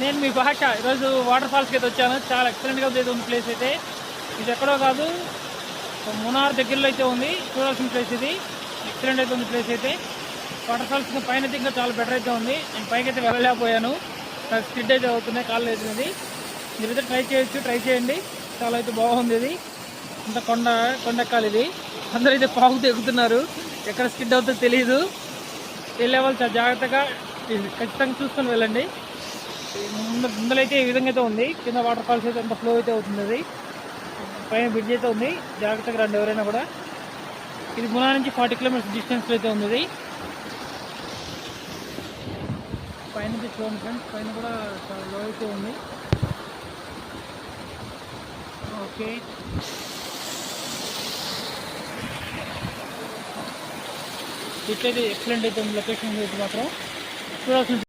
నేను మీ భాష ఈరోజు వాటర్ ఫాల్స్కి అయితే వచ్చాను. చాలా ఎక్సలెంట్గా ఉంది ప్లేస్ అయితే. ఇది ఎక్కడో కాదు, మునార్ దగ్గరలో అయితే ఉంది. చూడాల్సిన ప్లేస్ ఇది. ఎక్సలెంట్ అయితే ఉంది ప్లేస్ అయితే. వాటర్ ఫాల్స్ పైన అయితే ఇంకా చాలా బెటర్ అయితే ఉంది. నేను పైకి అయితే వెళ్ళలేకపోయాను, నాకు స్కిడ్ అయితే అవుతున్నాయి, కాళ్ళు అవుతుంది. మీరైతే ట్రై చేయొచ్చు, ట్రై చేయండి. చాలా అయితే బాగుంది ఇది. ఇంత కొండెక్కాలి ఇది. అందరూ అయితే పాకుతూ ఎక్కుతున్నారు, ఎక్కడ స్కిడ్ అవుతుందో తెలియదు. వెళ్ళే వాళ్ళు చాలా జాగ్రత్తగా ఖచ్చితంగా చూసుకొని వెళ్ళండి. ముందలైతే ఈ విధంగా అయితే ఉంది. కింద వాటర్ ఫాల్స్ అయితే అంత ఫ్లో అయితే అవుతుంది. అది పైన బ్రిడ్జ్ అయితే ఉంది, జాగ్రత్తగా రండి ఎవరైనా కూడా. ఇది మునా నుంచి 40 కిలోమీటర్స్ డిస్టెన్స్లో అయితే ఉంది ఇది. పైన నుంచి చూడండి ఫ్రెండ్స్, పైన కూడా చాలా లో అయితే ఉంది. ఓకే, ఇట్లయితే ఎక్సలెంట్ అయితే ఉంది లొకేషన్ అయితే మాత్రం చూడాల్సిన